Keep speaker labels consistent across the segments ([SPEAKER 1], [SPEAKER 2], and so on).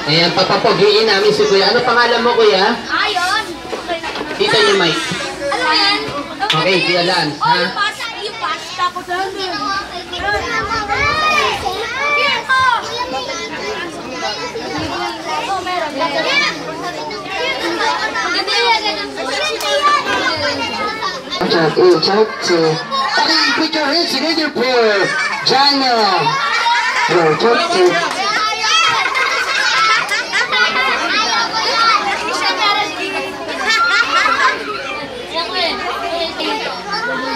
[SPEAKER 1] Ayan, papapogiin namin si Kuya. Ano pangalan mo, Kuya?
[SPEAKER 2] Ayun.
[SPEAKER 1] Dito yung mic.
[SPEAKER 2] Ano yan?
[SPEAKER 1] Okay, Kuya Lance,
[SPEAKER 2] Oh,
[SPEAKER 1] ha?
[SPEAKER 2] yung pasta. Yung pasta ko doon. Here ko. Oh, meron.
[SPEAKER 3] Check, check. Okay, put your hands together for Jana. Check, check.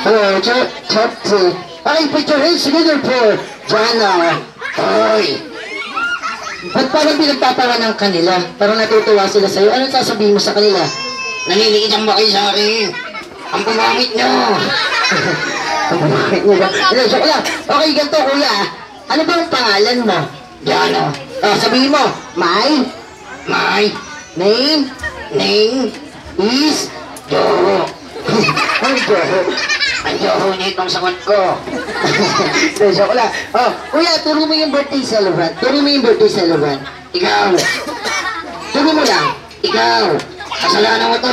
[SPEAKER 3] Hello, check, check, check. Okay, put your hands together for Jana. Oy. Ba't parang pinagtatawa ng kanila? Parang natutuwa sila sa'yo. Anong sasabihin mo sa kanila? Naniliit ang ba kayo sa akin? Ang pumangit nyo. Ang pumangit nyo ba? Hindi, joke lang. Okay, ganito kuya. Ano ba ang pangalan mo? Jana. Sabihin mo, my name is Joho. Ang Joho. Ang Joho niya itong sagot ko. Hindi, joke lang. Kuya, turo mo yung birthday celebrant. Turo mo yung birthday celebrant. Ikaw. Turo mo lang. Ikaw. Kasalanan mo to.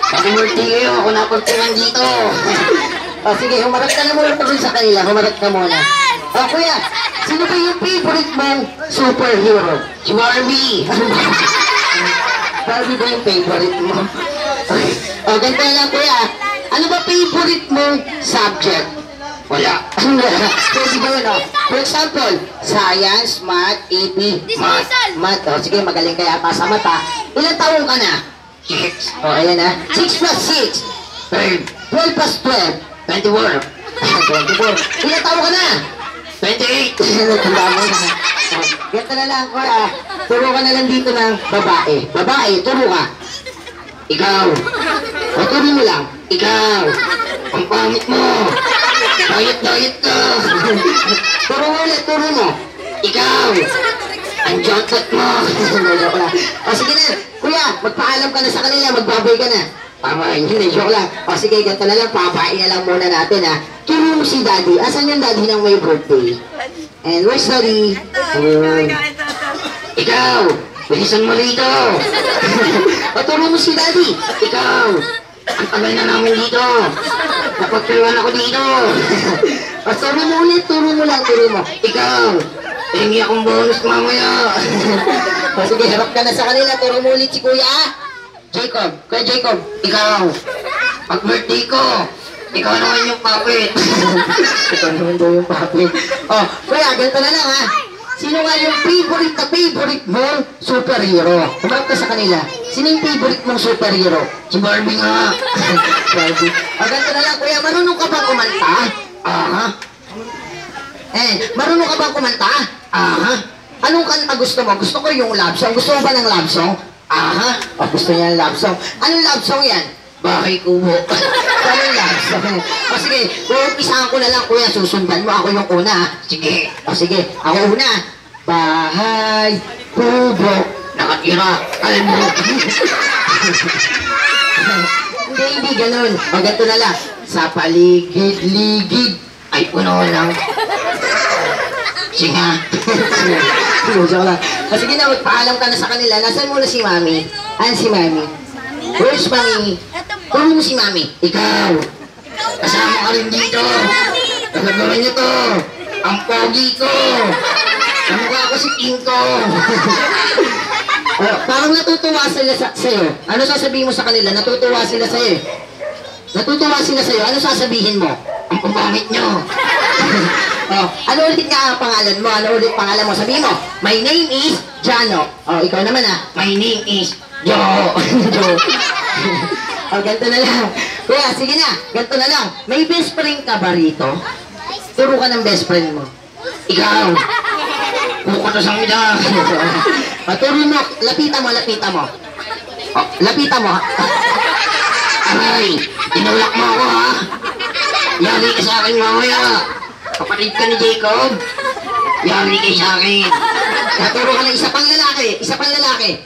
[SPEAKER 3] Pag-birthday kayo, ako napuntungan dito. Sige, humarap ka na muna tuloy sa kanila. Humarap ka muna. Kuya, sino ba yung favorite mong superhero? Si Barbie. Barbie ba yung favorite mo? Ganito na lang, kuya. Ano ba favorite mong subject? Wala. Pwede ba yun, For example, science, math, AP, math. Sige, magaling kaya pa sa mata. Ilang taong ka na? 6. Ayan na. 6 plus 6. 12 plus 12. 24. 24. Ilang taong ka na? 28. Ganito na lang, kuya. Turo ka na lang dito ng babae. Babae, turo ka. Ikaw. Turo mo lang. Ikaw. Ang pangit mo. Diet ka. Turo mo ulit, turo mo. Ikaw. Ang jotot mo. Sige na. Kuya, magpaalam ka na sa kanila. Magbabay ka na. Tama, hindi. Joke lang. Sige, ganito na lang. Papain na lang muna natin, ha. Turo mo si Daddy. Asan yung Daddy ng may birthday? And where's Daddy? Ikaw. Bilisan mo rito. Turo mo si Daddy. Ikaw. Ang tagal na namin dito. Napagpiliwan ako dito. Turo mo ulit. Turo mo lang. Turo mo. Ikaw. Hingi akong bonus mamaya. Sige, harap ka na sa kanila. Turo mo ulit si Kuya. Jacob. Kuya Jacob. Ikaw. Pag birthday ko, ikaw naman yung puppet. Ikaw naman daw yung puppet. Kuya, ganito na lang, ha. Sino nga yung favorite mong superhero? Humarap ka sa kanila. Sino yung favorite mong superhero? Si Barbie nga. Barbie. Ganito na lang, kuya. Marunong ka bang kumanta? Marunong ka bang kumanta? Anong kanta gusto mo? Gusto ko yung love song. Gusto mo ba ng love song? Gusto niya ng love song. Anong love song yan? Bahay Kubo. Anong love song? Sige, umpisahan ko na lang, kuya. Susundan mo. Ako yung una. Sige. Sige, ako una. Bahay Kubo. Nakatira. Alam mo. Hindi ganun. Ganito na lang. Sa paligid-ligid ay puno lang. Singa. Joke lang. Sige na, magpaalam ka na sa kanila. Nasaan muna si Mami? Ayan si Mami. Where's Mami? Turo mo si Mami. Ikaw. Kasama ka rin dito. Nagagawa niyo to. Ang pogi ko. Kamukha ko si Pinko. Parang natutuwa sila sa'yo. Ano sasabihin mo sa kanila? Natutuwa sila sa'yo. Natutuwa sila sa'yo. Ano sasabihin mo? Ang pumangit nyo. Ano ulit nga ang pangalan mo? Ano ulit pangalan mo? Sabihin mo, my name is Jano. Ikaw naman, ha. My name is Joe. Joe. Ganito na lang. Kuya, sige na. Ganito na lang. May best friend ka ba rito? Turo ka ng best friend mo. Ikaw. Kukuto sa mida. Turo mo. Lapitan mo. Lapitan mo. Aray, tinulak mo ako, ha. Yari ka sa akin mamaya. Kapatid ka ni Jacob. Yari kayo sa akin. Turo ka ng isa pang lalaki.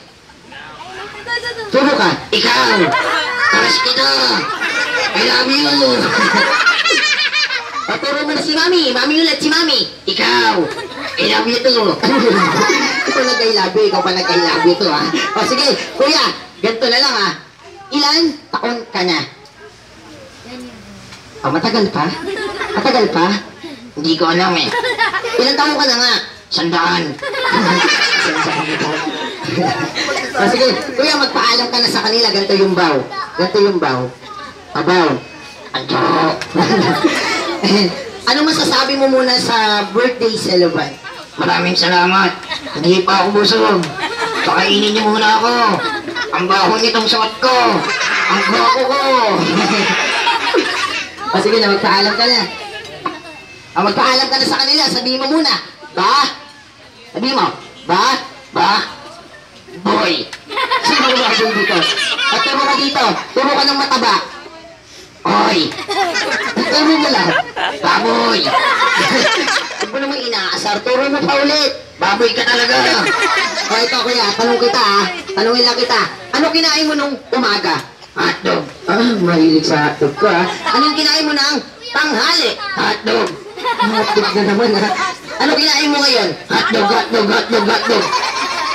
[SPEAKER 3] Turo ka. Ikaw. Taras kita. I love you. Turo mo na si Mami. Mami ulit si Mami. Ikaw. I love you too. Ikaw nag-I love you, ikaw pa nag-I love you to ha. O sige, kuya, ganito na lang ha. Ilan taon ka na? O, matagal pa? Matagal pa? Hindi ko alam eh. Ilan taon ka na nga? 100. O sige, kuya, magpaalam ka na sa kanila. Ganito yung bow. Ganito yung bow. Abaw. Anjo. Ano masasabi mo muna sa birthday celebrant? Maraming salamat. Hindi pa ako busog. Pakainin niyo muna ako. Ang baho nitong suot ko. Ang guwapo ko. O sige na, magpaalam ka na. Magpaalam ka na sa kanila. Sabihin mo muna. Ba? Sabihin mo. Ba? Boy. Sino ba boy dito? At turo ka dito. Turo ka ng mataba. Oy. Turo mo lang. Baboy. Huwag mo namang inaasar. Turo mo pa ulit. Baboy ka talaga. O ito kuya, tanong kita ha. Tanongin lang kita. Ano kinain mo nung umaga? Hotdog. Mahilig sa hotdog ko ha. Anong kinain mo ng tanghali? Hotdog. Hotdog na naman ha. Ano kinain mo ngayon? Hotdog.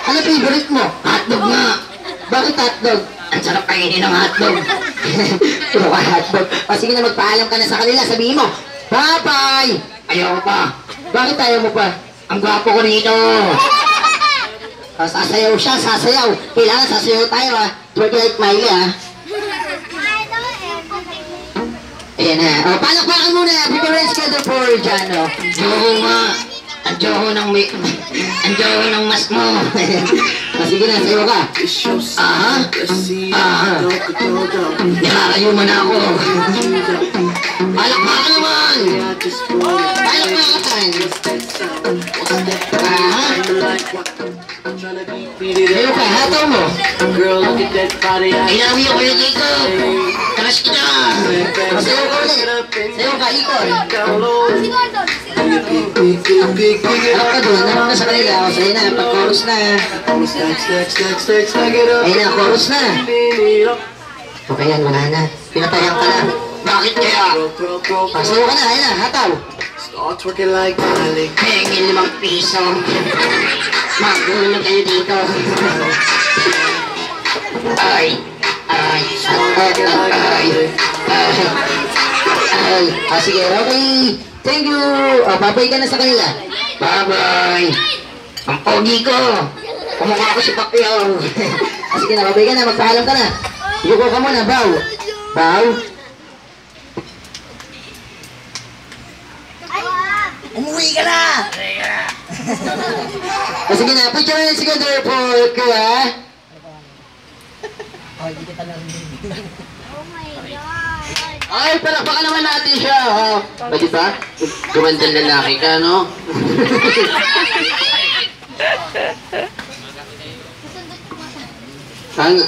[SPEAKER 3] Ano favorite mo? Hotdog nga. Bakit hotdog? Ang sarap kainin ng hotdog. Puro ka hotdog. O sige na, magpaalam ka na sa kanila. Sabihin mo, bye-bye! Ayaw pa. Bakit ayaw mo pa? Ang gwapo ko rito. O, sasayaw siya, sasayaw. Kailangan sasayaw tayo ha. Twerk like Miley ha. Ayan na. O, palakpakan muna. Preference schedule for Jano. Joho nga. Ang joho ng mas mo. O, sige na, sayo ka. Nakakayo mo na ako. Palakpakan naman. Palakpakan. Sayo ka, hataw mo. Inawi ako yung dito. Crush kita. Sayo ka ulit. Sayo ka, ikon. Harap ka doon, harap ka sa kanila. O, sa'yo na, pag-chorus na. Ayun na, chorus na. Okay yan, wala na. Pinatayan ka na. Bakit kaya? Sayo ka na, ayun na, hataw. Pengin 5 piso. Magulo na kayo dito. Ay. Sige, okay. Thank you. Babay ka na sa kanila. Bye-bye. Ang pogi ko. Kumukha ko si Pacquiao. Sige na, babay ka na. Magpaalam ka na. Yuko ka muna, bow. Bow. Umuwi ka na! Sige na, put your hands together for Kuya.
[SPEAKER 2] Oh my God.
[SPEAKER 1] Ay, palakpakan naman natin siya. O, diba? Gumandang lalaki ka, no? ang